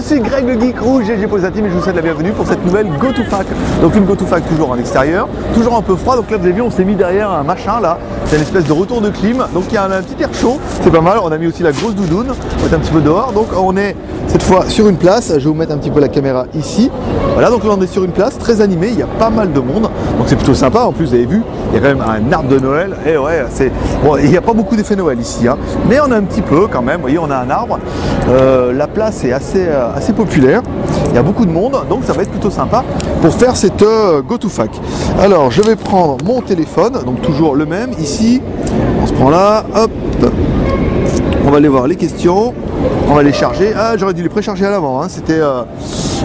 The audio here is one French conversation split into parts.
suis Greg le Geek Rouge, GG pour les intimes et je vous souhaite la bienvenue pour cette nouvelle GoToFac. Donc une GoToFac toujours en extérieur, toujours un peu froid. Donc là vous avez vu, on s'est mis derrière un machin là, c'est une espèce de retour de clim. Donc il y a un petit air chaud, c'est pas mal. On a mis aussi la grosse doudoune, on va être un petit peu dehors. Donc on est cette fois sur une place, je vais vous mettre un petit peu la caméra ici. Voilà, donc là on est sur une place très animée, il y a pas mal de monde. Donc c'est plutôt sympa, en plus vous avez vu, il y a quand même un arbre de Noël. Et ouais, c'est bon, il n'y a pas beaucoup d'effet Noël ici, hein, mais on a un petit peu quand même, vous voyez, on a un arbre. La place est assez populaire, il y a beaucoup de monde, donc ça va être plutôt sympa pour faire cette GoToFac. Alors je vais prendre mon téléphone, donc toujours le même, ici, on se prend là, hop, on va aller voir les questions, on va les charger. Ah, j'aurais dû les précharger à l'avant, hein. C'était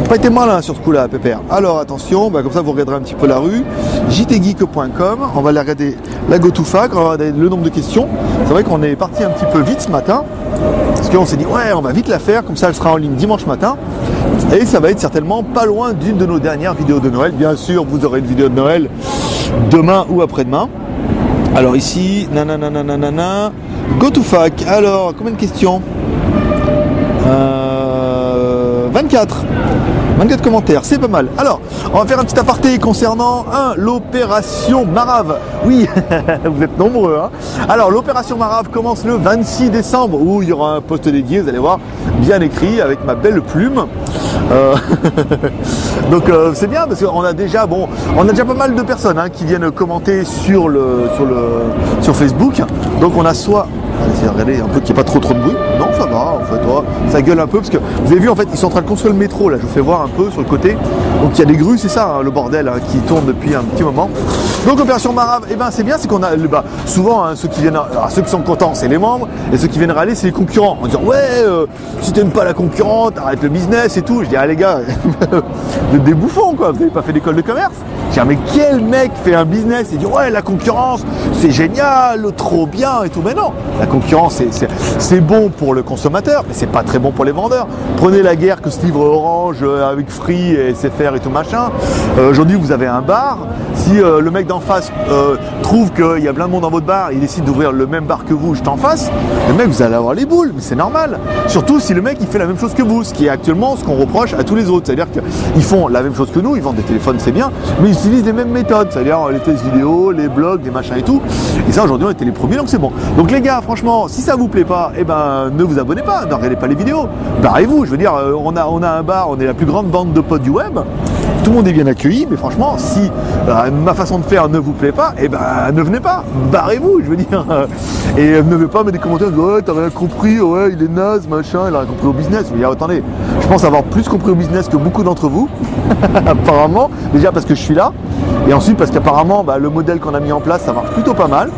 pas été malin sur ce coup là, Pépère. Alors attention, bah, comme ça vous regarderez un petit peu la rue, jtgeek.com, on va aller regarder la GoToFac, on va regarder le nombre de questions. C'est vrai qu'on est parti un petit peu vite ce matin, parce qu'on s'est dit ouais, on va vite la faire, comme ça elle sera en ligne dimanche matin. Et ça va être certainement pas loin d'une de nos dernières vidéos de Noël. Bien sûr, vous aurez une vidéo de Noël demain ou après-demain. Alors ici, nanana, GoToFac. Alors, combien de questions 24 commentaires, c'est pas mal. Alors, on va faire un petit aparté concernant l'opération Marave. Oui, vous êtes nombreux, hein. Alors, l'opération Marave commence le 26 décembre, où il y aura un post dédié, vous allez voir, bien écrit, avec ma belle plume. Donc c'est bien parce qu'on a déjà pas mal de personnes, hein, qui viennent commenter sur Facebook. Donc on a soit, allez, regardez un peu qu'il n'y ait pas trop de bruit. Non, ça va, en fait, ça gueule un peu parce que vous avez vu, en fait, ils sont en train de construire le métro là. Je vous fais voir un peu sur le côté. Donc il y a des grues, c'est ça, hein, le bordel, hein, qui tourne depuis un petit moment. Donc opération Marave, eh ben c'est bien, c'est qu'on a souvent, hein, ceux qui sont contents, c'est les membres, et ceux qui viennent râler, c'est les concurrents, en disant ouais, si t'aimes pas la concurrente, arrête le business et tout. Je dis ah les gars, vous êtes des bouffons quoi, vous n'avez pas fait d'école de commerce. Je dis mais quel mec fait un business et dit ouais la concurrence c'est génial, trop bien et tout. Mais non, la concurrence c'est bon pour le consommateur, mais c'est pas très bon pour les vendeurs. Prenez la guerre que se livre Orange avec Free et SFR et tout machin. Aujourd'hui vous avez un bar, si le mec d'en face trouve qu'il y a plein de monde dans votre bar, il décide d'ouvrir le même bar que vous juste en face, le mec vous allez avoir les boules, mais c'est normal. Surtout si le mec il fait la même chose que vous, ce qui est actuellement ce qu'on reproche à tous les autres, c'est-à-dire qu'ils font la même chose que nous, ils vendent des téléphones c'est bien, mais ils utilisent les mêmes méthodes, c'est-à-dire les tests vidéo, les blogs, les machins et tout. Et ça aujourd'hui on était les premiers, donc c'est bon. Donc les gars, franchement, si ça vous plaît pas, eh ben ne vous abonnez pas, ne regardez pas les vidéos, barrez-vous. Je veux dire, on a un bar, on est la plus grande bande de potes du web. Tout le monde est bien accueilli, mais franchement, si ma façon de faire ne vous plaît pas, eh ben ne venez pas, barrez-vous, je veux dire. Et ne venez pas mettre des commentaires, ouais, t'as rien compris, ouais, il est naze, machin, il a rien compris au business. Je veux dire, attendez, je pense avoir plus compris au business que beaucoup d'entre vous, apparemment, déjà parce que je suis là, et ensuite parce qu'apparemment, le modèle qu'on a mis en place, ça marche plutôt pas mal.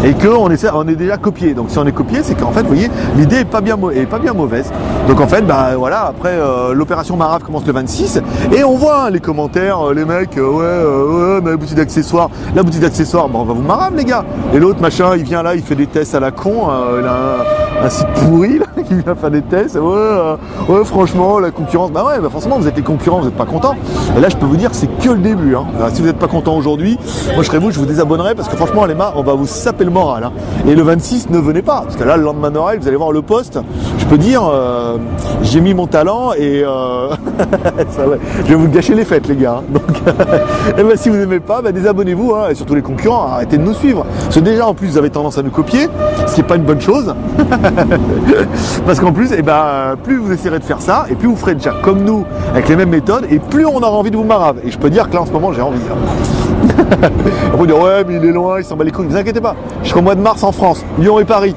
Et qu'on est déjà copié. Donc si on est copié, c'est qu'en fait, vous voyez, l'idée est pas bien mauvaise. Donc en fait, voilà, après l'opération Marave commence le 26 et on voit, hein, les commentaires, les mecs, ouais, mais la boutique d'accessoires, on va vous Marave les gars. Et l'autre machin, il vient là, il fait des tests à la con, il a un site pourri là, qui vient faire des tests. Ouais, franchement, la concurrence, forcément, vous êtes les concurrents, vous n'êtes pas contents. Et là, je peux vous dire, c'est que le début. Hein. Alors, si vous n'êtes pas content aujourd'hui, moi je serais vous, je vous désabonnerai parce que franchement, les on va vous saper le moral. Hein. Et le 26, ne venez pas, parce que là, le lendemain de Noël, vous allez voir le post. Je peux dire, j'ai mis mon talent et ça, ouais, je vais vous gâcher les fêtes, les gars. Hein. Donc, si vous n'aimez pas, désabonnez-vous, hein, et surtout les concurrents, arrêtez de nous suivre. Parce que déjà, en plus, vous avez tendance à nous copier, ce qui n'est pas une bonne chose. Parce qu'en plus, plus vous essayerez de faire ça, et plus vous ferez déjà comme nous, avec les mêmes méthodes, et plus on aura envie de vous marave. Et je peux dire que là, en ce moment, j'ai envie. Hein. On peut dire, ouais, mais il est loin, il s'en bat les couilles. Ne vous inquiétez pas, je serai au mois de mars en France, Lyon et Paris.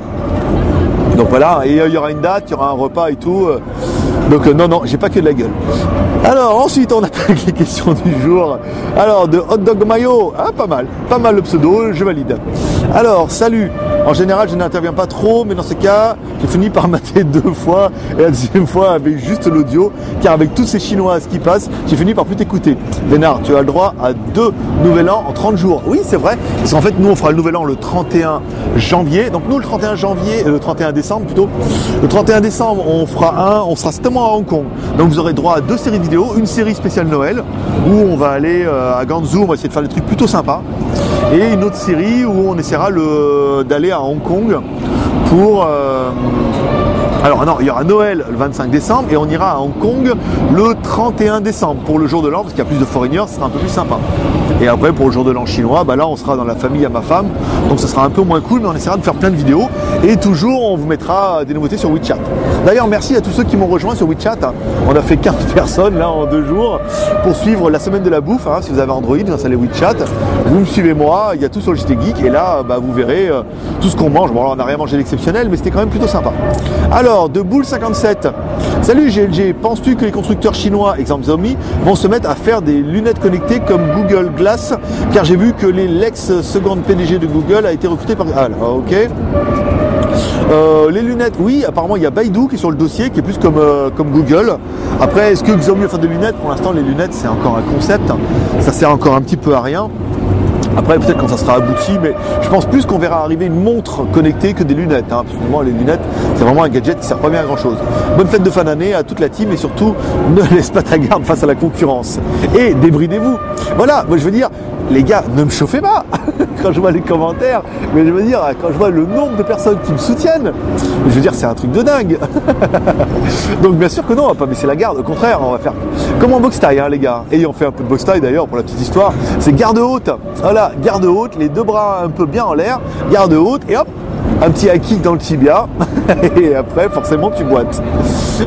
Donc voilà, et il y aura une date, il y aura un repas et tout. Donc non, j'ai pas que de la gueule. Alors ensuite on attaque les questions du jour. Alors de Hot Dog Mayo, pas mal le pseudo, je valide. Alors salut, en général je n'interviens pas trop, mais dans ce cas j'ai fini par mater 2 fois et la deuxième fois avec juste l'audio, car avec toutes ces chinoises qui passent, j'ai fini par plus t'écouter. Bénard, tu as le droit à 2 nouvel an en 30 jours. Oui c'est vrai, parce qu'en fait nous on fera le nouvel an le 31 janvier, donc nous le 31 décembre plutôt, le 31 décembre on sera certainement à Hong Kong, donc vous aurez droit à 2 séries vidéo, une série spéciale Noël où on va aller à Guangzhou, on va essayer de faire des trucs plutôt sympas, et une autre série où on essaiera d'aller à Hong Kong pour Alors non, il y aura Noël le 25 décembre et on ira à Hong Kong le 31 décembre pour le jour de l'an, parce qu'il y a plus de foreigners, ce sera un peu plus sympa. Et après pour le jour de l'an chinois, bah là on sera dans la famille à ma femme, donc ça sera un peu moins cool, mais on essaiera de faire plein de vidéos et toujours on vous mettra des nouveautés sur WeChat. D'ailleurs merci à tous ceux qui m'ont rejoint sur WeChat, on a fait 15 personnes là en 2 jours pour suivre la semaine de la bouffe, si vous avez Android, vous installez WeChat, vous me suivez moi, il y a tout sur le JT Geek et là bah, vous verrez tout ce qu'on mange. Bon alors on n'a rien mangé d'exceptionnel, mais c'était quand même plutôt sympa. Alors de Boule 57, salut GLG, penses-tu que les constructeurs chinois, exemple Xiaomi, vont se mettre à faire des lunettes connectées comme Google Glass, car j'ai vu que l'ex-seconde PDG de Google a été recruté par... Ah là, ok. Les lunettes, oui, apparemment il y a Baidu qui est sur le dossier, qui est plus comme Google. Après, est-ce que Xiaomi va faire des lunettes? Pour l'instant, les lunettes, c'est encore un concept. Ça sert encore un petit peu à rien. Après, peut-être quand ça sera abouti, mais je pense plus qu'on verra arriver une montre connectée que des lunettes. Parce que moi, les lunettes, c'est vraiment un gadget qui sert pas bien à grand-chose. Bonne fête de fin d'année à toute la team et surtout, ne laisse pas ta garde face à la concurrence. Et débridez-vous. Voilà, moi je veux dire, les gars, ne me chauffez pas quand je vois les commentaires, mais je veux dire, quand je vois le nombre de personnes qui me soutiennent, je veux dire, c'est un truc de dingue. Donc bien sûr que non, on va pas baisser la garde, au contraire, on va faire comme en boxe taille, les gars. Ayant fait un peu de boxe taille d'ailleurs, pour la petite histoire, c'est garde haute. Voilà, garde haute, les 2 bras un peu bien en l'air, garde haute, et hop, un petit high kick dans le tibia, et après, forcément, tu boites.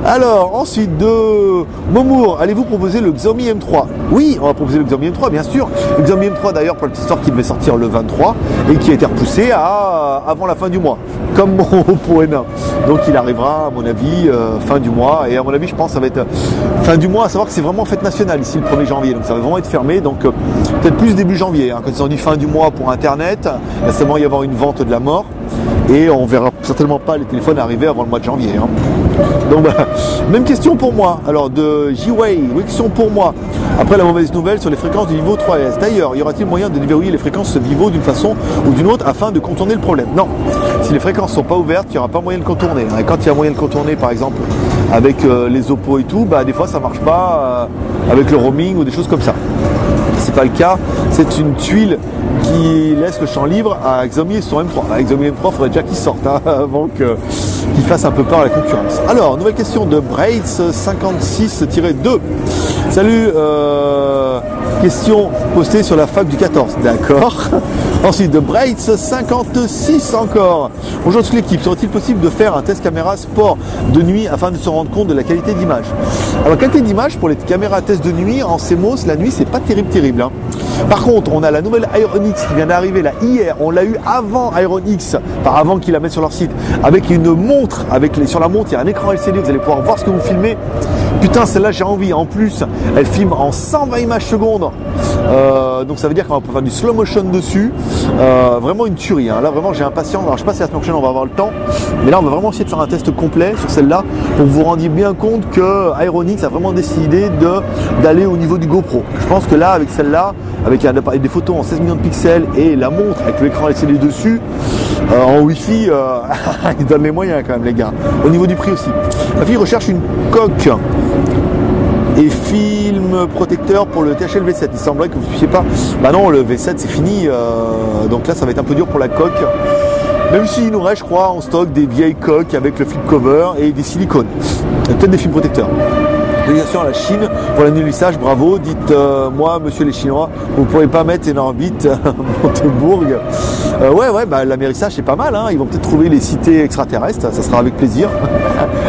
Alors, ensuite, de Momour, allez-vous proposer le Xiaomi M3? Oui, on va proposer le Xiaomi M3, bien sûr. Le Xiaomi M3, d'ailleurs, pour la petite histoire, qui devait sortir le 23, et qui a été repoussé avant la fin du mois, comme mon Oppo N1. Donc, il arrivera, à mon avis, fin du mois, et à mon avis, je pense que ça va être fin du mois, à savoir que c'est vraiment fête nationale, ici, le 1er janvier, donc ça va vraiment être fermé, donc peut-être plus début janvier, quand ils ont dit fin du mois pour Internet, il va certainement y avoir une vente de la mort. Et on verra certainement pas les téléphones arriver avant le mois de janvier. Donc voilà. Même question pour moi. Alors de J-Way, oui, question pour moi. Après la mauvaise nouvelle sur les fréquences du Vivo 3S. D'ailleurs, y aura-t-il moyen de déverrouiller les fréquences Vivo d'une façon ou d'une autre afin de contourner le problème? Non. Si les fréquences sont pas ouvertes, il n'y aura pas moyen de contourner. Et quand il y a moyen de contourner, par exemple, avec les Oppo et tout, bah des fois ça marche pas avec le roaming ou des choses comme ça. C'est pas le cas. C'est une tuile qui laisse le champ libre à Xiaomi et son M3. Avec Xiaomi M3, il faudrait déjà qu'il sorte avant qu'il fasse un peu peur à la concurrence. Alors, nouvelle question de Braids56-2. Salut, question postée sur la fac du 14. D'accord. Ensuite, de Braids56 encore. Bonjour toute l'équipe, serait-il possible de faire un test caméra sport de nuit afin de se rendre compte de la qualité d'image? Alors, qualité d'image pour les caméras test de nuit en CMOS, la nuit, c'est pas terrible. Par contre, on a la nouvelle Iron-X qui vient d'arriver là hier. On l'a eu avant Iron-X, enfin avant qu'ils la mettent sur leur site, avec une montre. Sur la montre, il y a un écran LCD. Vous allez pouvoir voir ce que vous filmez. Putain, celle-là, j'ai envie. En plus, elle filme en 120 images secondes. Donc ça veut dire qu'on va pouvoir faire du slow motion dessus. Vraiment une tuerie. Là, vraiment, j'ai impatience. Alors, je sais pas si la semaine prochaine on va avoir le temps, mais là, on va vraiment essayer de faire un test complet sur celle-là pour que vous vous rendiez bien compte que Iron-X a vraiment décidé d'aller au niveau du GoPro. Je pense que là, avec celle-là, avec des photos en 16 millions de pixels et la montre avec l'écran LCD dessus, en Wi-Fi, ils donnent les moyens quand même, les gars. Au niveau du prix aussi. Ma fille recherche une coque et film protecteur pour le THL V7. Il semblerait que vous ne puissiez pas. Bah non, le V7 c'est fini. Donc là, ça va être un peu dur pour la coque. Même s'il nous reste, je crois, en stock des vieilles coques avec le flip cover et des silicones. Et peut-être des films protecteurs. Délégation à la Chine pour l'annulissage, bravo. Dites-moi, monsieur les Chinois, vous ne pourrez pas mettre une orbite à Montebourg. Ouais, bah l'amérissage c'est pas mal. Ils vont peut-être trouver les cités extraterrestres, ça sera avec plaisir.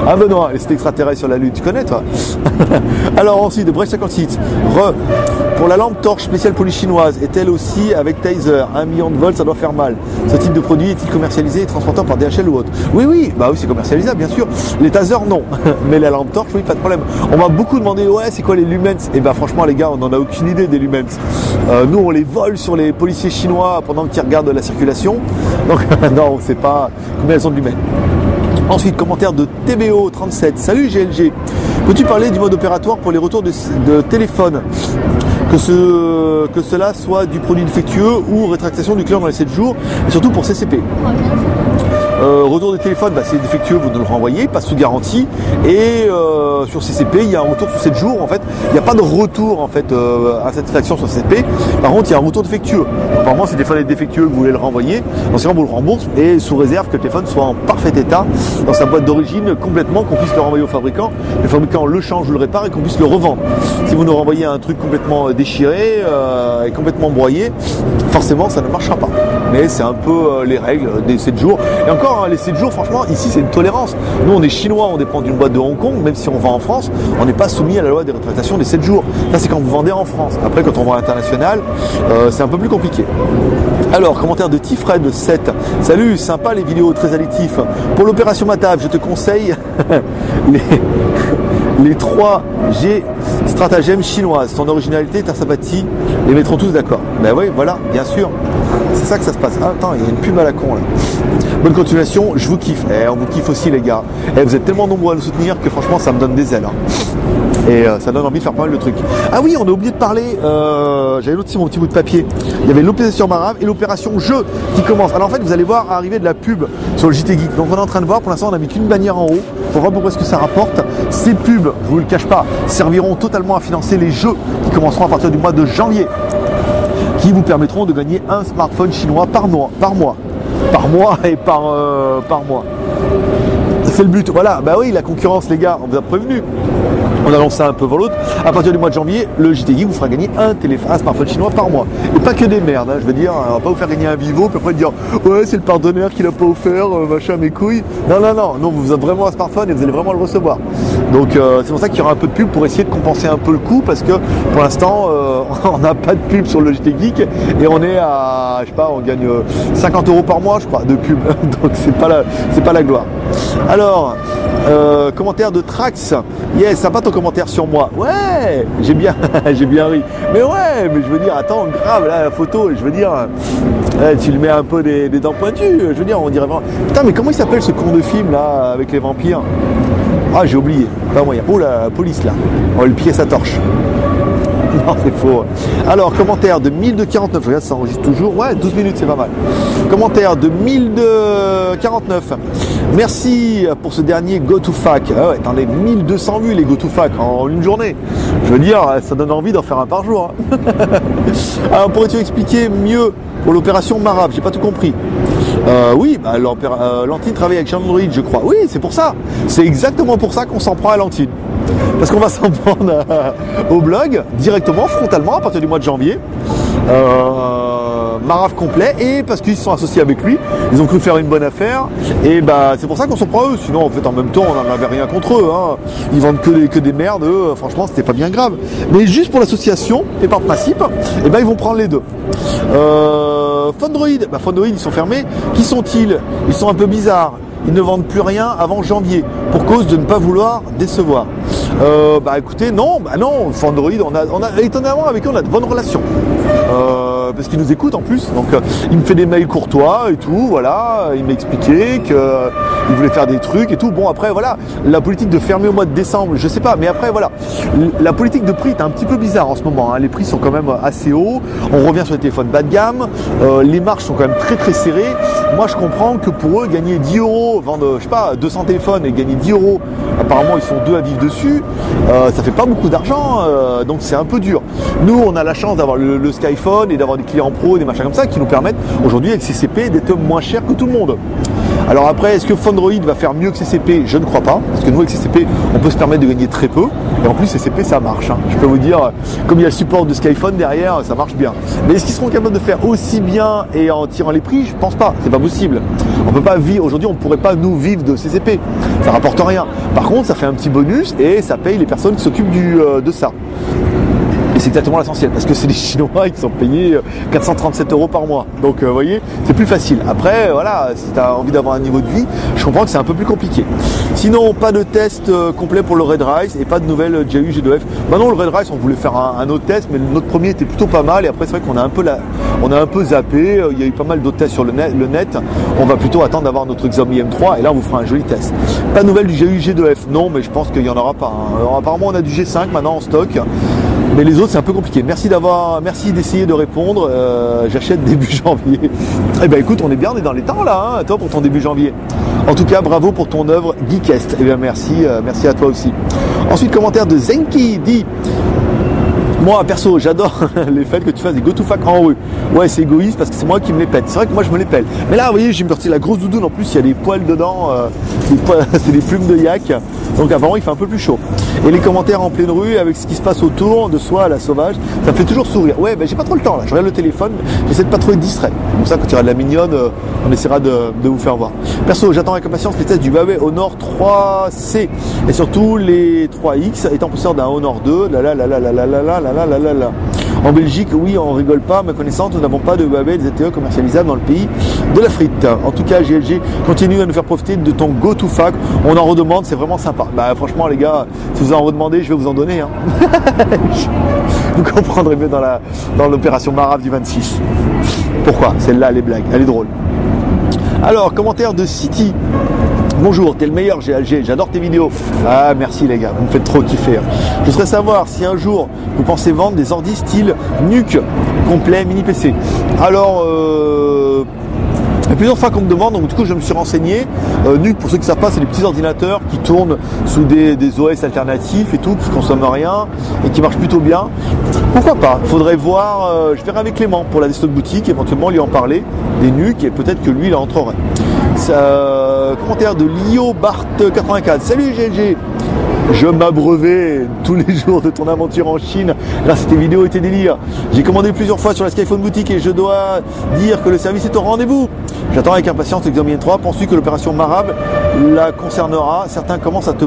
Ah Benoît, les cités extraterrestres sur la Lune, tu connais toi? Alors ensuite, de Brest 56. Pour la lampe torche spéciale polychinoise, est-elle aussi avec Taser? 1 million de volts, ça doit faire mal. Ce type de produit est-il commercialisé et transportable par DHL ou autre? Oui, bah oui, c'est commercialisable, bien sûr. Les tasers, non. Mais la lampe torche, oui, pas de problème. On m'a beaucoup demandé, ouais, c'est quoi les lumens? Et bah franchement, les gars, on n'en a aucune idée des lumens. Nous, on les vole sur les policiers chinois pendant qu'ils regardent la circulation. Donc, non, on ne sait pas combien elles ont de lumens. Ensuite, commentaire de TBO37. Salut GLG. Peux-tu parler du mode opératoire pour les retours de téléphone? Que cela soit du produit défectueux ou rétractation du client dans les 7 jours, et surtout pour CCP. Retour des téléphones, bah, c'est défectueux, vous nous le renvoyez, pas sous garantie. Et sur CCP, il y a un retour sous 7 jours. En fait, il n'y a pas de retour en fait à satisfaction sur CCP. Par contre, il y a un retour défectueux. Apparemment, si le téléphone est défectueux, vous voulez le renvoyer, dans ce cas, on vous le rembourse et sous réserve que le téléphone soit en parfait état dans sa boîte d'origine complètement, qu'on puisse le renvoyer au fabricant. Le fabricant le change ou le répare et qu'on puisse le revendre. Si vous nous renvoyez un truc complètement déchiré et complètement broyé, forcément, ça ne marchera pas. Mais c'est un peu les règles des 7 jours. Et encore, hein, les 7 jours, franchement, ici, c'est une tolérance. Nous, on est chinois, on dépend d'une boîte de Hong Kong, même si on vend en France, on n'est pas soumis à la loi des rétractations des 7 jours. Ça, c'est quand vous vendez en France. Après, quand on vend à l'international, c'est un peu plus compliqué. Alors, commentaire de Tifred 7. Salut, sympa les vidéos, très additifs. Pour l'opération Matab, je te conseille les 3G stratagèmes chinoises. Ton originalité, ta sympathie, les mettront tous d'accord. Ben oui, voilà, bien sûr. C'est ça que ça se passe. Ah, attends, il y a une pub à la con là. Bonne continuation, je vous kiffe. On vous kiffe aussi les gars. Vous êtes tellement nombreux à nous soutenir que franchement ça me donne des ailes. Hein. Et ça donne envie de faire pas mal de trucs. Ah oui, on a oublié de parler, j'avais aussi mon petit bout de papier. Il y avait l'opération Marave et l'opération Jeu qui commence. Alors en fait, vous allez voir arriver de la pub sur le JT Geek. Donc on est en train de voir, pour l'instant on a mis qu'une bannière en haut. Pour voir pourquoi est-ce que ça rapporte. Ces pubs, je vous le cache pas, serviront totalement à financer les jeux qui commenceront à partir du mois de janvier, qui vous permettront de gagner un smartphone chinois par mois et par mois. C'est le but. Voilà, bah oui, la concurrence les gars, on vous a prévenu. On a lancé un peu vol l'autre. À partir du mois de janvier, le JT Geek vous fera gagner un smartphone chinois par mois. Et pas que des merdes, hein, je veux dire, on va pas vous faire gagner un Vivo, puis après dire ouais c'est le partenaire qui l'a pas offert, machin mes couilles. Non, vous avez vraiment un smartphone et vous allez vraiment le recevoir. Donc c'est pour ça qu'il y aura un peu de pub pour essayer de compenser un peu le coût, parce que pour l'instant on n'a pas de pub sur le JT Geek et on est à, je sais pas, on gagne 50 € par mois je crois de pub. Donc c'est pas la gloire. Alors, commentaire de Trax. Yes, sympa ton commentaire sur moi. Ouais, j'ai bien ri. Mais ouais, mais je veux dire, attends, grave là la photo, je veux dire, tu lui mets un peu des dents pointues. Je veux dire, on dirait vraiment. Putain, mais comment il s'appelle ce con de film là avec les vampires? Ah, j'ai oublié. Pas moyen. Oh la police là. On va lui piquer sa torche. Non, c'est faux. Alors, commentaire de 1049. Regarde, ça enregistre toujours. Ouais, 12 minutes, c'est pas mal. Commentaire de 1049. Merci pour ce dernier GoToFac. Ah ouais, t'en as 1200 vues les GoToFac en une journée. Je veux dire, ça donne envie d'en faire un par jour. Hein. Alors, pourrais-tu expliquer mieux pour l'opération Marab? J'ai pas tout compris. Oui, bah, Lantine travaille avec Android, je crois. Oui, c'est pour ça. C'est exactement pour ça qu'on s'en prend à Lantine. Parce qu'on va s'en prendre au blog directement, frontalement, à partir du mois de janvier. Marave complet, et parce qu'ils sont associés avec lui, ils ont cru faire une bonne affaire, et bah c'est pour ça qu'on s'en prend à eux. Sinon en fait en même temps on n'en avait rien contre eux, hein. Ils vendent que des merdes, eux, franchement c'était pas bien grave. Mais juste pour l'association et par principe, et ben ils vont prendre les deux. Fondroid, Fondroid ils sont fermés. Qui sont-ils? Ils sont un peu bizarres. Ils ne vendent plus rien avant janvier pour cause de ne pas vouloir décevoir. Écoutez, non, Fondroid, on a étonnamment avec eux on a de bonnes relations. Parce qu'il nous écoute en plus, donc il me fait des mails courtois et tout, voilà, il m'a expliqué qu'il voulait faire des trucs et tout. Bon après voilà, la politique de fermer au mois de décembre, je sais pas, mais après voilà, la politique de prix est un petit peu bizarre en ce moment, hein. Les prix sont quand même assez hauts, on revient sur les téléphones bas de gamme, les marges sont quand même très très serrées. Moi je comprends que pour eux gagner 10 €, vendre je sais pas 200 téléphones et gagner 10 €, apparemment ils sont deux à vivre dessus, ça fait pas beaucoup d'argent, donc c'est un peu dur. Nous on a la chance d'avoir le Skyphone et d'avoir des clients pro, des machins comme ça qui nous permettent aujourd'hui avec CCP d'être moins cher que tout le monde. Alors après, est-ce que Fondroid va faire mieux que CCP? Je ne crois pas, parce que nous avec CCP on peut se permettre de gagner très peu, et en plus CCP ça marche, hein. Je peux vous dire, comme il y a le support de Skyphone derrière, ça marche bien. Mais est-ce qu'ils seront capables de faire aussi bien et en tirant les prix? Je pense pas, c'est pas possible. On peut pas vivre, aujourd'hui on pourrait pas nous vivre de CCP, ça rapporte rien. Par contre ça fait un petit bonus et ça paye les personnes qui s'occupent de ça. Et c'est exactement l'essentiel, parce que c'est des Chinois qui sont payés 437 € par mois. Donc vous voyez, c'est plus facile. Après, voilà, si tu as envie d'avoir un niveau de vie, je comprends que c'est un peu plus compliqué. Sinon, pas de test complet pour le Red Rice et pas de nouvelles GAU G2F. Maintenant, le Red Rice, on voulait faire un autre test, mais notre premier était plutôt pas mal. Et après, c'est vrai qu'on a un peu zappé. Il y a eu pas mal d'autres tests sur le net. On va plutôt attendre d'avoir notre Xiaomi M3 et là, on vous fera un joli test. Pas de nouvelles du GAU G2F. Non, mais je pense qu'il n'y en aura pas. Hein. Alors, apparemment, on a du G5 maintenant en stock. Mais les autres c'est un peu compliqué. Merci d'essayer de répondre. J'achète début janvier. Eh ben écoute, on est bien, on est dans les temps là, hein, toi pour ton début janvier. En tout cas, bravo pour ton œuvre Geekest. Eh bien merci, merci à toi aussi. Ensuite, commentaire de Zenki dit: moi, perso, j'adore les faits que tu fasses des go-to-fac en rue. Ouais, c'est égoïste parce que c'est moi qui me les pète. C'est vrai que moi, je me les pèle. Mais là, vous voyez, j'ai me sorti la grosse doudoune. En plus, il y a des poils dedans. C'est des plumes de yak. Donc, apparemment, il fait un peu plus chaud. Et les commentaires en pleine rue avec ce qui se passe autour de soi à la sauvage, ça me fait toujours sourire. Ouais, ben j'ai pas trop le temps là. Je regarde le téléphone. J'essaie de pas trop être distrait. Comme ça, quand il y aura de la mignonne, on essaiera de vous faire voir. Perso, j'attends avec impatience les tests du Huawei Honor 3C et surtout les 3X étant possesseur d'un Honor 2. En Belgique, oui, on rigole pas. À ma connaissance, nous n'avons pas de Huawei ZTE commercialisable dans le pays de la frite. En tout cas, GLG continue à nous faire profiter de ton go-to-fac. On en redemande, c'est vraiment sympa. Bah, franchement, les gars, si vous en redemandez, je vais vous en donner. Hein. Vous comprendrez mieux dans l'opération Marave du 26. Pourquoi? Celle-là, elle est blague, elle est drôle. Alors, commentaire de City. Bonjour, t'es le meilleur GLG, j'adore tes vidéos. Ah merci les gars, vous me faites trop kiffer. Je voudrais savoir si un jour vous pensez vendre des ordi style NUC complet mini PC. Alors il y a plusieurs fois qu'on me demande, donc du coup je me suis renseigné. NUC, pour ceux qui ne savent pas, c'est des petits ordinateurs qui tournent sous des OS alternatifs et tout, qui ne consomment rien et qui marchent plutôt bien. Pourquoi pas? Faudrait voir, je verrai avec Clément pour la Desktop Boutique, éventuellement lui en parler, des NUC, et peut-être que lui il entrerait. Commentaire de Lio Bart 84. Salut GLG, je m'abreuvais tous les jours de ton aventure en Chine grâce à tes vidéos et tes délires. J'ai commandé plusieurs fois sur la Skyphone Boutique et je dois dire que le service est au rendez-vous. J'attends avec impatience l'examen 3. Penses-tu que l'opération Marab la concernera? Certains commencent à te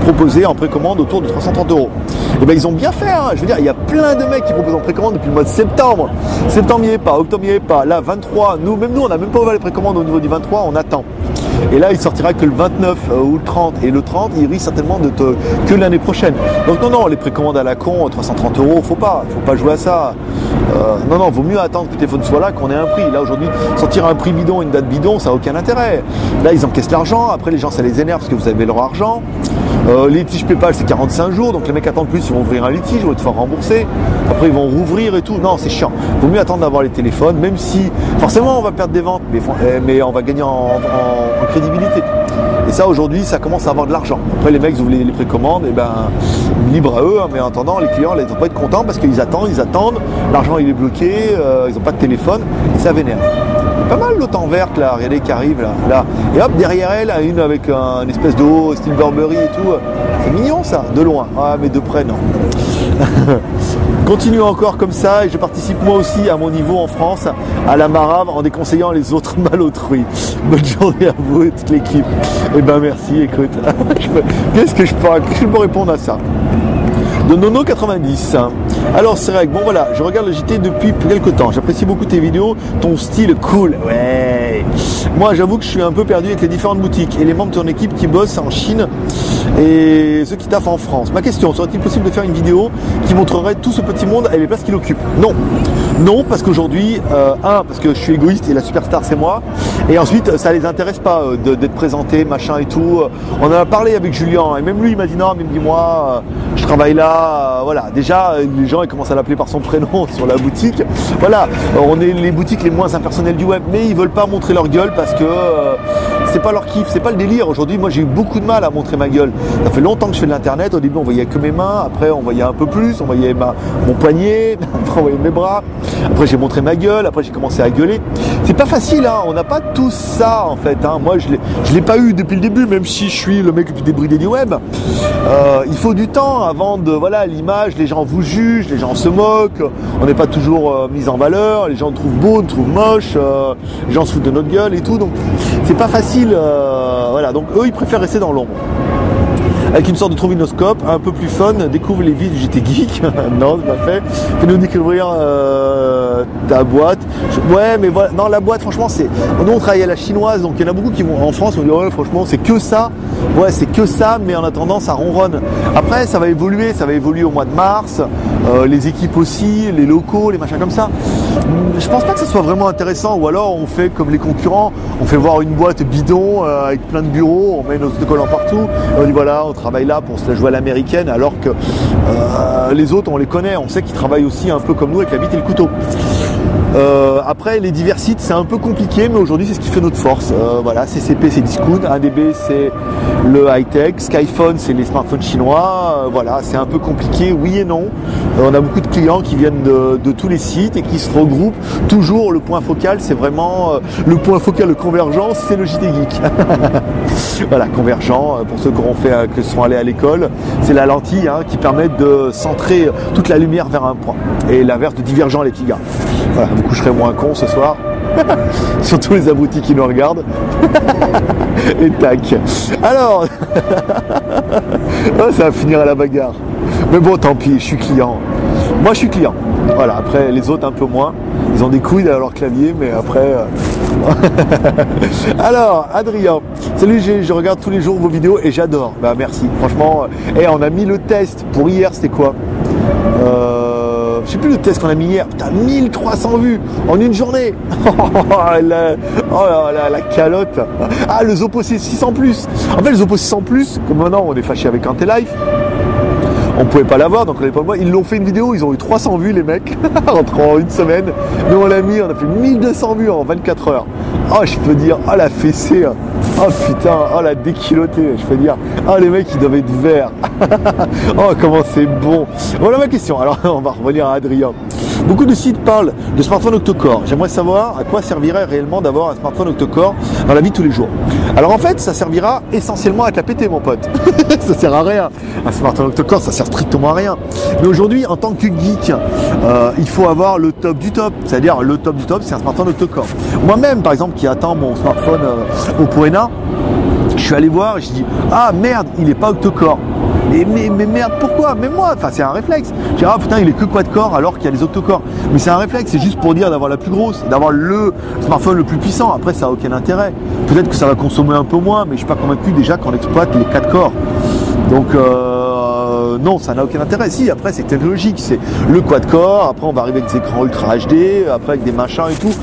proposer en précommande autour de 330 €. Et ben ils ont bien fait, hein. Je veux dire, il y a plein de mecs qui proposent en précommande depuis le mois de septembre. Septembre n'y est pas, octobre n'y est pas. Là, 23, nous, on n'a même pas ouvert les précommandes au niveau du 23, on attend. Et là, il sortira que le 29 ou le 30. Et le 30, il risque certainement que l'année prochaine. Donc non, les précommandes à la con, 330 €, faut pas jouer à ça. Non, vaut mieux attendre que le téléphone soit là, qu'on ait un prix. Là, aujourd'hui, sortir un prix bidon, une date bidon, ça n'a aucun intérêt. Là, ils encaissent l'argent. Après, les gens, ça les énerve parce que vous avez leur argent. Les litiges PayPal, c'est 45 jours. Donc, les mecs attendent plus, ils vont ouvrir un litige, ils vont te faire rembourser. Après, ils vont rouvrir et tout. Non, c'est chiant. Vaut mieux attendre d'avoir les téléphones, même si, forcément, on va perdre des ventes, mais on va gagner en crédibilité. Et ça, aujourd'hui, ça commence à avoir de l'argent. Après, les mecs ouvrent les précommandes, et ben, libre à eux, hein, mais en attendant, les clients, ils vont pas être contents parce qu'ils attendent. L'argent, il est bloqué, ils n'ont pas de téléphone, et ça vénère. Pas mal l'autant verte, là, regardez, qui arrive, là. Et hop, derrière elle, une avec une espèce de haut, style Burberry et tout. C'est mignon, ça, de loin. Ah, mais de près, non. Continue encore comme ça et je participe moi aussi à mon niveau en France à la Marave en déconseillant les autres mal autrui. Bonne journée à vous et toute l'équipe. Eh ben merci, écoute. Qu'est-ce que je peux répondre à ça? De Nono 90. Alors c'est vrai que bon voilà, je regarde le JT depuis quelques temps. J'apprécie beaucoup tes vidéos, ton style cool. Ouais. Moi j'avoue que je suis un peu perdu avec les différentes boutiques et les membres de ton équipe qui bossent en Chine et ceux qui taffent en France. Ma question, serait-il possible de faire une vidéo qui montrerait tout ce petit monde et les places qu'il occupe? Non. Non, parce qu'aujourd'hui, parce que je suis égoïste et la superstar c'est moi. Et ensuite, ça les intéresse pas d'être présenté, machin et tout. On en a parlé avec Julien et même lui il m'a dit non, mais il me dit moi, je travaille là, voilà. Déjà, les gens ils commencent à l'appeler par son prénom sur la boutique. Voilà, on est les boutiques les moins impersonnelles du web, mais ils veulent pas montrer leur gueule parce que c'est pas leur kiff, c'est pas le délire. Aujourd'hui, moi j'ai eu beaucoup de mal à montrer ma gueule. Ça fait longtemps que je fais de l'internet. Au début, on voyait que mes mains. Après, on voyait un peu plus. On voyait mon poignet. Après, on voyait mes bras. Après, j'ai montré ma gueule. Après, j'ai commencé à gueuler. C'est pas facile, hein. On n'a pas tout ça, en fait, hein. Moi, je l'ai pas eu depuis le début, même si je suis le mec le plus débridé du web. Il faut du temps avant de, voilà, l'image. Les gens vous jugent, les gens se moquent. On n'est pas toujours mis en valeur. Les gens nous trouvent beau, nous trouvent moche. Les gens se foutent de notre gueule et tout. Donc, c'est pas facile. Voilà. Donc, eux, ils préfèrent rester dans l'ombre. Avec une sorte de trombinoscope, un peu plus fun, découvre les vies du JT Geek. Non, c'est pas fait. Fais-nous découvrir ta boîte. Ouais, mais voilà. Non, la boîte, franchement, nous, on travaille à la chinoise, donc il y en a beaucoup qui vont en France, on dit, ouais, franchement, c'est que ça. Ouais, c'est que ça, mais en attendant, ça ronronne. Après, ça va évoluer au mois de mars. Les équipes aussi, les locaux, les machins comme ça. Je pense pas que ce soit vraiment intéressant, ou alors on fait comme les concurrents, on fait voir une boîte bidon avec plein de bureaux, on met nos autocollants partout, et on dit voilà, on travaille là pour se la jouer à l'américaine, alors que les autres on les connaît, on sait qu'ils travaillent aussi un peu comme nous avec la bite et le couteau. Après les divers sites c'est un peu compliqué, mais aujourd'hui c'est ce qui fait notre force. Voilà, CCP c'est Discount, 1DB c'est le high-tech, Skyphone c'est les smartphones chinois. Voilà, c'est un peu compliqué, oui et non. On a beaucoup de clients qui viennent de tous les sites et qui se regroupent. Toujours le point focal, c'est vraiment le point focal de convergence, c'est le JT Geek. Voilà, convergent, pour ceux qui sont allés à l'école, c'est la lentille qui permet de centrer toute la lumière vers un point. Et l'inverse de divergent les petits gars. Voilà, du coup je serai moins con ce soir. Surtout les abrutis qui nous regardent. Et tac. Alors, ça va finir à la bagarre. Mais bon, tant pis, je suis client. Moi, je suis client. Voilà, après, les autres, un peu moins. Ils ont des couilles dans leur clavier, mais après... Alors, Adrien, salut, je regarde tous les jours vos vidéos et j'adore. Bah, merci. Franchement, on a mis le test pour hier, c'était quoi je sais plus le test qu'on a mis hier. Putain, 1300 vues en une journée. La calotte. Ah, le Zopo C600 Plus. En fait, le Zopo C600 Plus, comme maintenant on est fâché avec Antelife, on pouvait pas l'avoir, donc on n'avait pas le mois. Ils l'ont fait une vidéo, ils ont eu 300 vues les mecs en une semaine. Nous on l'a mis, on a fait 1200 vues en 24 heures. Oh, je peux dire, oh la fessée. Oh putain, oh la déculottée, je peux dire. Oh les mecs ils doivent être verts. Oh comment c'est bon. Voilà ma question, alors on va revenir à Adrien. Beaucoup de sites parlent de smartphone octa-core. J'aimerais savoir à quoi servirait réellement d'avoir un smartphone octa-core dans la vie de tous les jours. Alors en fait ça servira essentiellement à te la péter mon pote. Ça sert à rien. Un smartphone octa-core ça sert strictement à rien. Mais aujourd'hui en tant que geek, il faut avoir le top du top. C'est-à-dire le top du top c'est un smartphone octa-core. Moi-même par exemple qui attend mon smartphone Oppo Rena, je suis allé voir et je dis ah merde il est pas octa-core. Mais merde, pourquoi? Mais moi, enfin c'est un réflexe. Je dis ah putain il est que quad-core alors qu'il y a les octa-core. Mais c'est un réflexe, c'est juste pour dire d'avoir la plus grosse, d'avoir le smartphone le plus puissant. Après ça n'a aucun intérêt. Peut-être que ça va consommer un peu moins, mais je suis pas convaincu déjà qu'on exploite les 4 corps. Donc non, ça n'a aucun intérêt. Si, après c'est technologique, c'est le quad-core, après on va arriver avec des écrans ultra HD, après avec des machins et tout.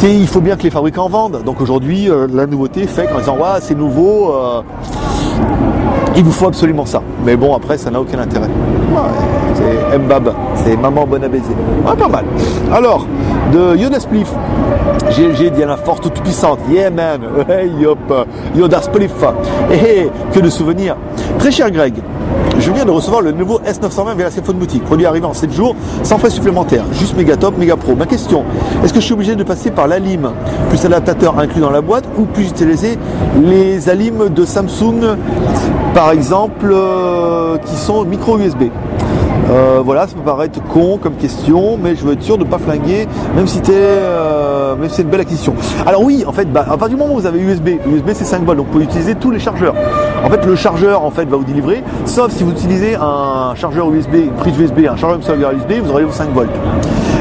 Il faut bien que les fabricants vendent. Donc aujourd'hui, la nouveauté fait qu'en disant ouais c'est nouveau, il vous faut absolument ça. Mais bon après ça n'a aucun intérêt. Ouais, c'est Mbab, c'est maman bonne à baiser. Ouais, pas mal. Alors, de Yoda Spliff, GLG Diana forte toute puissante. Yeah man, hey yop, Yoda Spliff. Hey, que de souvenirs. Très cher Greg. Je viens de recevoir le nouveau S920 via Phone Boutique. Produit arrivé en 7 jours, sans frais supplémentaires. Juste méga top, méga pro. Ma question, est-ce que je suis obligé de passer par l'ALIM, plus adaptateur inclus dans la boîte, ou puis utiliser les ALIM de Samsung, par exemple, qui sont micro USB? Voilà, ça peut paraître con comme question, mais je veux être sûr de ne pas flinguer, même si c'est une belle acquisition. Alors oui, en fait, à partir du moment où vous avez USB c'est 5 volts, donc vous pouvez utiliser tous les chargeurs. En fait, le chargeur en fait va vous délivrer, sauf si vous utilisez un chargeur USB, une prise USB, un chargeur USB, vous aurez vos 5 volts.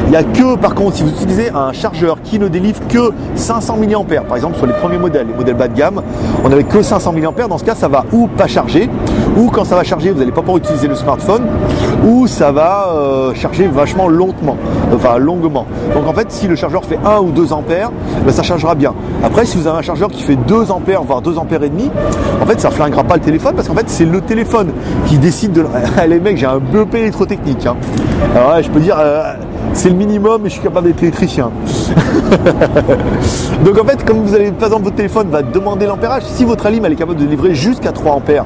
Il n'y a que, par contre, si vous utilisez un chargeur qui ne délivre que 500 mAh, par exemple sur les premiers modèles, les modèles bas de gamme, on n'avait que 500 mAh, dans ce cas, ça va ou pas charger, ou quand ça va charger, vous n'allez pas pouvoir utiliser le smartphone, ou ça va charger vachement longuement. Donc en fait, si le chargeur fait 1 ou 2 ampères, ben, ça chargera bien. Après, si vous avez un chargeur qui fait 2 ampères, voire 2 ampères et demi, en fait, ça ne flinguera pas le téléphone, parce qu'en fait, c'est le téléphone qui décide de... Les mecs, j'ai un BEP électrotechnique. Hein. Alors ouais, je peux dire... c'est le minimum et je suis capable d'être électricien. Donc en fait, comme vous allez, par exemple, votre téléphone va demander l'ampérage, si votre ALIM elle est capable de livrer jusqu'à 3 ampères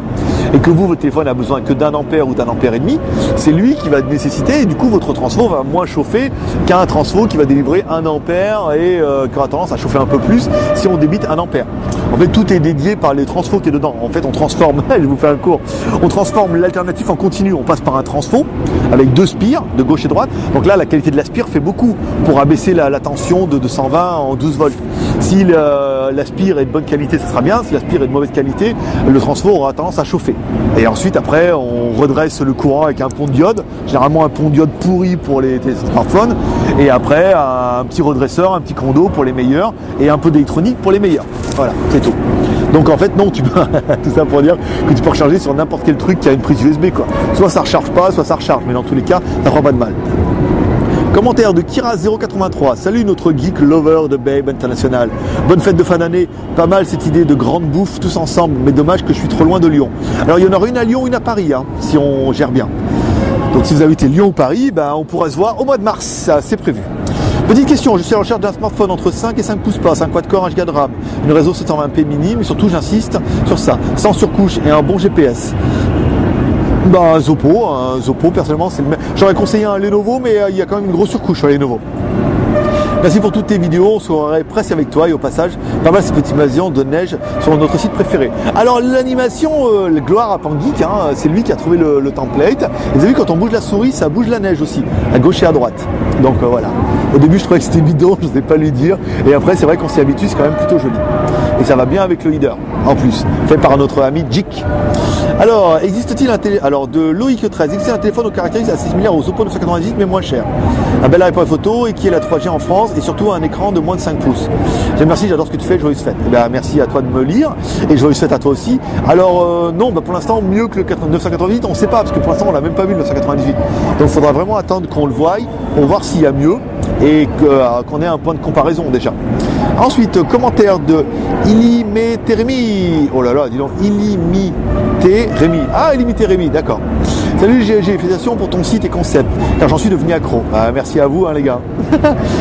et que vous, votre téléphone a besoin que d'1 ampère ou d'1 ampère et demi, c'est lui qui va nécessiter et du coup votre transfo va moins chauffer qu'un transfo qui va délivrer 1 ampère et qui aura tendance à chauffer un peu plus si on débite 1 ampère. En fait, tout est dédié par les transfos qui est dedans. En fait, on transforme, je vous fais un cours, on transforme l'alternatif en continu. On passe par un transfo avec 2 spires de gauche et droite. Donc là, la qualité de la spire fait beaucoup pour abaisser la tension de 220 en 12 volts. Si la spire est de bonne qualité, ça sera bien. Si la spire est de mauvaise qualité, le transfo aura tendance à chauffer. Et ensuite, après, on redresse le courant avec un pont de diode. Généralement, un pont de diode pourri pour les smartphones. Et après, un petit redresseur, un petit condo pour les meilleurs et un peu d'électronique pour les meilleurs. Voilà, c'est tout. Donc en fait, non, tu peux tout ça pour dire que tu peux recharger sur n'importe quel truc qui a une prise USB, quoi. Soit ça recharge pas, soit ça recharge. Mais dans tous les cas, ça prend pas de mal. Commentaire de Kira083. Salut notre geek lover de Babe International. Bonne fête de fin d'année. Pas mal cette idée de grande bouffe tous ensemble, mais dommage que je suis trop loin de Lyon. Alors il y en aura une à Lyon, une à Paris, hein, si on gère bien. Donc si vous habitez Lyon ou Paris, ben, on pourra se voir au mois de mars, ça c'est prévu. Petite question, je suis à la recherche d'un smartphone entre 5 et 5 pouces passes, un quad-core, 1 Go de RAM, une réseau 720p mini, mais surtout j'insiste sur ça, sans surcouche et un bon GPS. Bah Zoppo personnellement c'est le même. J'aurais conseillé un Lenovo, mais il y a quand même une grosse surcouche sur les Lenovo. Merci pour toutes tes vidéos, on serait presque avec toi et au passage, pas mal ces petites invasions de neige sur notre site préféré. Alors l'animation, gloire à Pangeek, hein, c'est lui qui a trouvé le template. Et vous avez vu quand on bouge la souris, ça bouge la neige aussi, à gauche et à droite. Donc voilà. Au début je trouvais que c'était bidon, je ne sais pas lui dire. Et après c'est vrai qu'on s'y habitue, c'est quand même plutôt joli. Et ça va bien avec le leader, en plus, fait par notre ami Jik. Alors, existe-t-il un téléphone, alors de Loïc 13, existe un téléphone aux caractéristiques assez similaires aux Oppo 998 mais moins cher, un bel appareil photo et qui est la 3G en France et surtout un écran de moins de 5 pouces. Merci, j'adore ce que tu fais, joyeuse fête. Eh ben, merci à toi de me lire et joyeuse fête à toi aussi. Alors non, bah, pour l'instant mieux que le 998, on ne sait pas parce que pour l'instant on l'a même pas vu le 998. Donc il faudra vraiment attendre qu'on le voie pour voir s'il y a mieux et qu'on ait un point de comparaison déjà. Ensuite, commentaire de Illimité Rémi. Oh là là, dis donc, Illimité Rémi. Ah, Illimité Rémi, d'accord. Salut GLG, félicitations pour ton site et concept, car j'en suis devenu accro. Ah, merci à vous, hein, les gars.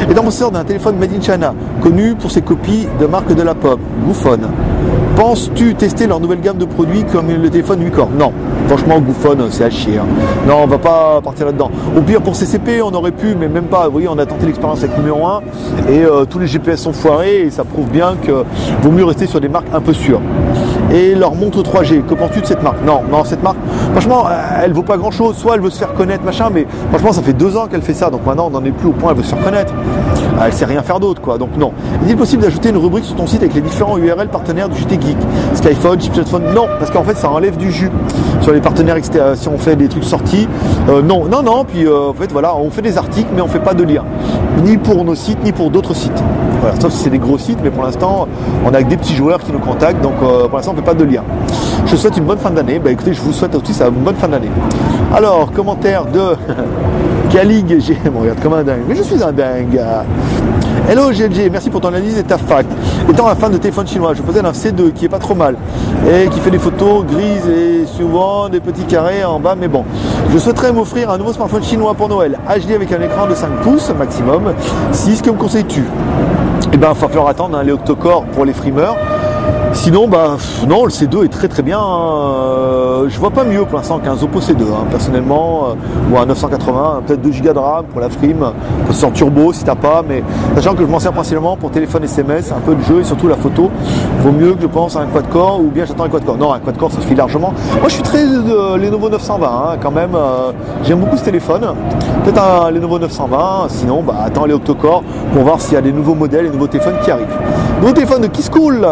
Et dans mon sort d'un téléphone Made in China, connu pour ses copies de marque de la pop, Goophone. Penses-tu tester leur nouvelle gamme de produits comme le téléphone 8 corps? Non, franchement Goophone c'est à chier. Hein. Non, on va pas partir là-dedans. Au pire pour CCP on aurait pu, mais même pas. Vous voyez, on a tenté l'expérience avec numéro 1 et tous les GPS sont foirés et ça prouve bien que vaut mieux rester sur des marques un peu sûres. Et leur montre 3G, que penses-tu de cette marque? Non, cette marque, franchement, elle vaut pas grand-chose. Soit elle veut se faire connaître, machin, mais franchement ça fait 2 ans qu'elle fait ça, donc maintenant on n'en est plus au point, elle veut se faire connaître. Elle sait rien faire d'autre, quoi. Donc non. Est-il possible d'ajouter une rubrique sur ton site avec les différents URL partenaires du JT Geek? Skyphone, Chipsetphone? Non, parce qu'en fait ça enlève du jus sur les partenaires extérieurs. Si on fait des trucs sortis, non. Puis en fait voilà, on fait des articles, mais on fait pas de lien, ni pour nos sites, ni pour d'autres sites. Voilà, sauf si c'est des gros sites, mais pour l'instant, on a que des petits joueurs qui nous contactent, donc pour l'instant on ne fait pas de lien. Je souhaite une bonne fin d'année. Bah écoutez, je vous souhaite aussi une bonne fin d'année. Alors, commentaire de Calig, bon, regarde comme un dingue, mais je suis un dingue. Hello GLG, merci pour ton analyse et ta fact. Étant un fan de téléphone chinois, je possède un C2 qui est pas trop mal et qui fait des photos grises et souvent des petits carrés en bas, mais bon. Je souhaiterais m'offrir un nouveau smartphone chinois pour Noël, HD avec un écran de 5 pouces maximum. 6, que me conseilles-tu? Eh ben, il va falloir attendre les octo-core pour les frimeurs. Sinon, bah non, le C2 est très très bien. Je vois pas mieux pour l'instant qu'un Oppo C2, hein, personnellement, ou un 980, peut-être 2 Go de RAM pour la frime, sans turbo si t'as pas, mais sachant que je m'en sers principalement pour téléphone SMS, un peu de jeu et surtout la photo. Vaut mieux que je pense à un quad-core ou bien j'attends un quad-core. Non, un quad-core ça suffit largement. Moi je suis très Lenovo 920 hein, quand même. J'aime beaucoup ce téléphone. Peut-être un Lenovo 920, sinon bah attends les octo-core pour voir s'il y a des nouveaux modèles et nouveaux téléphones qui arrivent. Nouveau téléphone de Kisscool.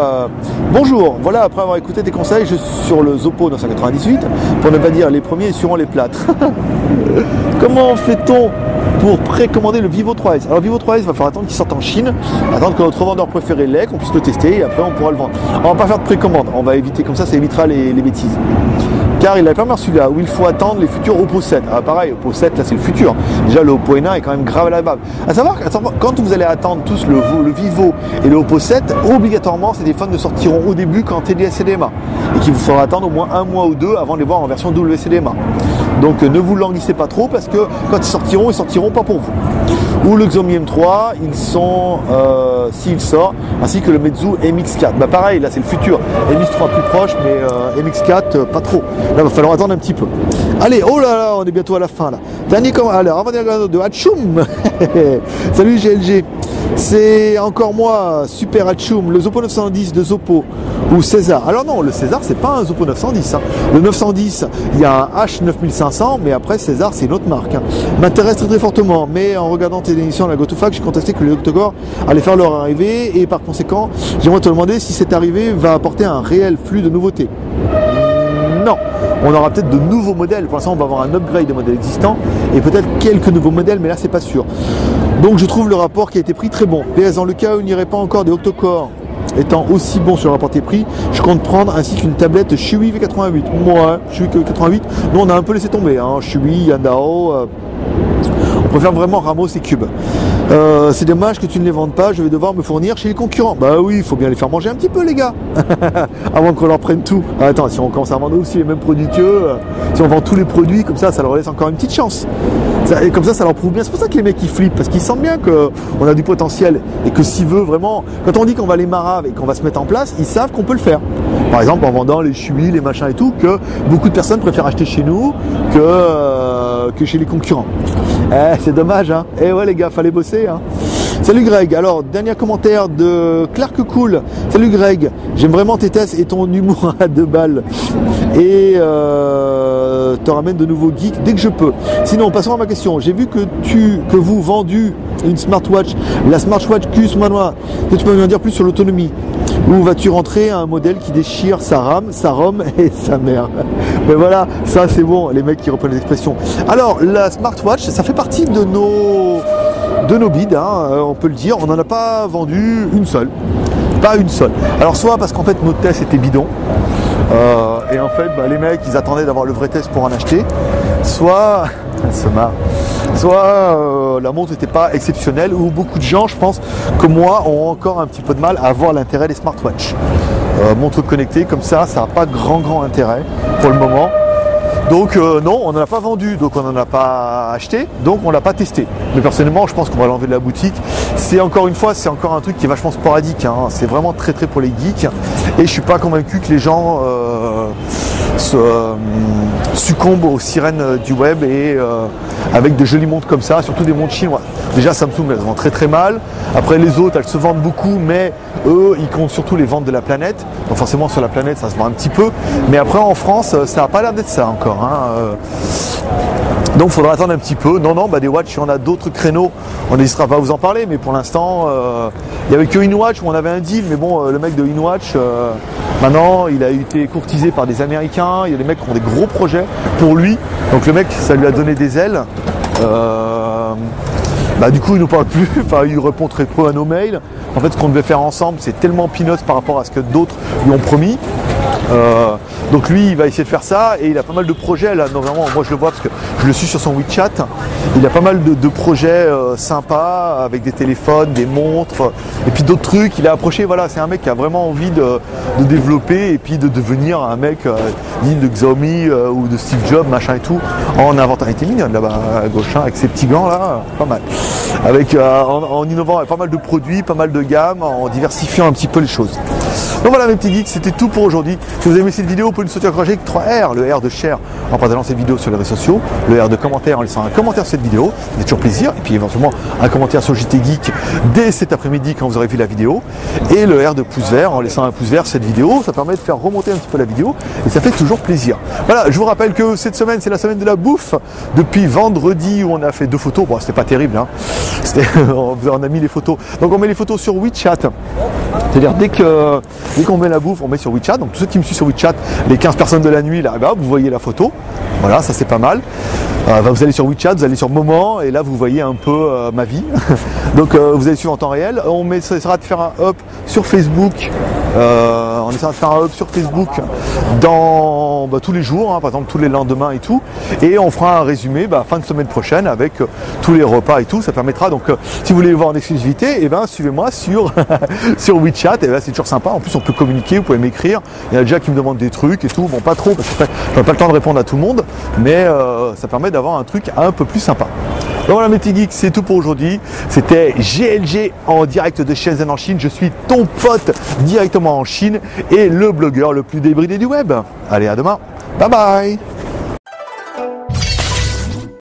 Bonjour, voilà, après avoir écouté tes conseils sur le Oppo 998, pour ne pas dire les premiers suivront les plâtres. Comment fait-on pour précommander le Vivo 3S? Alors Vivo 3S, il va falloir attendre qu'il sorte en Chine, attendre que notre revendeur préféré l'ait, qu'on puisse le tester et après on pourra le vendre. On va pas faire de précommande, on va éviter, comme ça évitera les bêtises. Car il a pas mal celui-là où il faut attendre les futurs Oppo 7. Ah, pareil, Oppo 7 là c'est le futur. Déjà le Oppo N1 est quand même grave à la barbe. À savoir quand vous allez attendre tous le Vivo et le Oppo 7, obligatoirement ces téléphones ne sortiront au début qu'en TD-SCDMA et qu'il vous faudra attendre au moins 1 mois ou 2 avant de les voir en version WCDMA. Donc ne vous languissez pas trop parce que quand ils sortiront pas pour vous. Ou le Xiaomi M3, ils sont, s'il sort, ainsi que le Meizu MX4. Bah pareil, là c'est le futur. MX3 plus proche, mais MX4 pas trop. Là il va falloir attendre un petit peu. Allez, oh là là, on est bientôt à la fin là. Dernier commentaire, alors avant de Hachoum. Salut GLG. C'est encore moi, Super Hachoum, le Oppo 910 de Oppo ou César. Alors non, le César c'est pas un Oppo 910. Hein. Le 910, il y a un H9500, mais après César c'est une autre marque. Hein. M'intéresse très fortement, mais en regardant tes émissions à la GoToFac, j'ai contesté que les octo-core allaient faire leur arrivée et par conséquent, j'aimerais te demander si cette arrivée va apporter un réel flux de nouveautés. Non, on aura peut-être de nouveaux modèles. Pour l'instant, on va avoir un upgrade de modèles existants et peut-être quelques nouveaux modèles, mais là, c'est pas sûr. Donc, je trouve le rapport qui a été pris très bon. PS, dans le cas où il n'y aurait pas encore des octo-core étant aussi bon sur le rapport prix, je compte prendre ainsi qu'une tablette Shui V88. Moi, Shui V88, nous, on a un peu laissé tomber. Hein. Shui, Yandao. On préfère vraiment Ramos et Cube. C'est dommage que tu ne les vendes pas, je vais devoir me fournir chez les concurrents. Bah oui, il faut bien les faire manger un petit peu les gars. Avant qu'on leur prenne tout. Attends, si on commence à vendre aussi les mêmes produits qu'eux, si on vend tous les produits, comme ça leur laisse encore une petite chance. Et comme ça leur prouve bien. C'est pour ça que les mecs ils flippent, parce qu'ils sentent bien qu'on a du potentiel et que s'ils veulent vraiment, quand on dit qu'on va les marave et qu'on va se mettre en place, ils savent qu'on peut le faire. Par exemple en vendant les chui, les machins et tout, que beaucoup de personnes préfèrent acheter chez nous que chez les concurrents. C'est dommage, hein. Eh ouais les gars, fallait bosser, hein. Salut Greg, alors dernier commentaire de Clark Cool. Salut Greg, j'aime vraiment tes tests et ton humour à 2 balles. Et te ramène de nouveaux geeks dès que je peux. Sinon, passons à ma question. J'ai vu que vous vendu une smartwatch, la smartwatch Q Manoir. Que tu peux me dire plus sur l'autonomie? Où vas-tu rentrer à un modèle qui déchire sa RAM, sa ROM et sa mère? Mais voilà, ça c'est bon, les mecs qui reprennent les expressions. Alors, la smartwatch, ça fait partie de nos bids, hein, on peut le dire. On n'en a pas vendu une seule. Pas une seule. Alors, soit parce qu'en fait, notre test était bidon. Et en fait, les mecs, ils attendaient d'avoir le vrai test pour en acheter. Soit, la montre n'était pas exceptionnelle, ou beaucoup de gens, je pense, comme moi, ont encore un petit peu de mal à voir l'intérêt des smartwatches. Montre connectée, comme ça n'a pas grand intérêt pour le moment. Donc non, on n'en a pas vendu, donc on n'en a pas acheté, donc on ne l'a pas testé. Mais personnellement, je pense qu'on va l'enlever de la boutique. C'est encore une fois, c'est encore un truc qui est vachement sporadique, hein. C'est vraiment très pour les geeks. Et je suis pas convaincu que les gens succombent aux sirènes du web et avec de jolies montres comme ça, surtout des montres chinoises. Déjà Samsung, elles se vendent très mal. Après les autres, elles se vendent beaucoup, mais eux, ils comptent surtout les ventes de la planète. Donc forcément sur la planète, ça se vend un petit peu. Mais après en France, ça n'a pas l'air d'être ça encore, hein. Donc il faudra attendre un petit peu. Non, des watch, si on a d'autres créneaux, on n'hésitera pas à vous en parler. Mais pour l'instant, il n'y avait que InWatch où on avait un deal. Mais bon, le mec de InWatch, maintenant, il a été courtisé par des Américains. Il y a des mecs qui ont des gros projets pour lui. Donc le mec, ça lui a donné des ailes. Du coup, il nous parle plus. Enfin, il répond très peu à nos mails. En fait, ce qu'on devait faire ensemble, c'est tellement peanuts par rapport à ce que d'autres lui ont promis. Donc lui, il va essayer de faire ça et il a pas mal de projets là. Non, vraiment, moi je le vois parce que je le suis sur son WeChat. Il a pas mal de projets sympas avec des téléphones, des montres et puis d'autres trucs. Il a approché, voilà, c'est un mec qui a vraiment envie de développer et puis de devenir un mec digne de Xiaomi ou de Steve Jobs, machin et tout. En inventant, il était mignonne là-bas à gauche, hein, avec ses petits gants là, pas mal. Avec en innovant pas mal de produits, pas mal de gammes, en diversifiant un petit peu les choses. Donc voilà mes petits geeks, c'était tout pour aujourd'hui. Si vous avez aimé cette vidéo, vous pouvez nous soutenir encourager avec 3 R, le R de share en partageant cette vidéo sur les réseaux sociaux, le R de commentaire en laissant un commentaire sur cette vidéo, c'est toujours plaisir, et puis éventuellement un commentaire sur JT Geek dès cet après-midi quand vous aurez vu la vidéo, et le R de pouce vert en laissant un pouce vert sur cette vidéo, ça permet de faire remonter un petit peu la vidéo, et ça fait toujours plaisir. Voilà, je vous rappelle que cette semaine, c'est la semaine de la bouffe, depuis vendredi où on a fait 2 photos, bon c'était pas terrible, hein. On a mis les photos, donc on met les photos sur WeChat, c'est-à-dire dès qu'on met la bouffe, on met sur WeChat. Donc tous ceux qui me suivent sur WeChat, les 15 personnes de la nuit, là, vous voyez la photo. Voilà, ça c'est pas mal. Vous allez sur WeChat, vous allez sur Moment, et là vous voyez un peu ma vie. Donc vous allez suivre en temps réel. On essaiera de faire un up sur Facebook. On essaiera de faire un up sur Facebook dans tous les jours, hein, par exemple tous les lendemains et tout. Et on fera un résumé fin de semaine prochaine avec tous les repas et tout. Ça permettra donc, si vous voulez le voir en exclusivité, suivez-moi sur sur WeChat. Et c'est toujours sympa. En plus, on peut communiquer, vous pouvez m'écrire. Il y en a déjà qui me demandent des trucs et tout. Bon, pas trop parce que j'aurai pas le temps de répondre à tout le monde, mais ça permet d'avoir un truc un peu plus sympa. Donc voilà mes petits geeks, c'est tout pour aujourd'hui. C'était GLG en direct de Shenzhen en Chine. Je suis ton pote directement en Chine et le blogueur le plus débridé du web. Allez, à demain. Bye bye.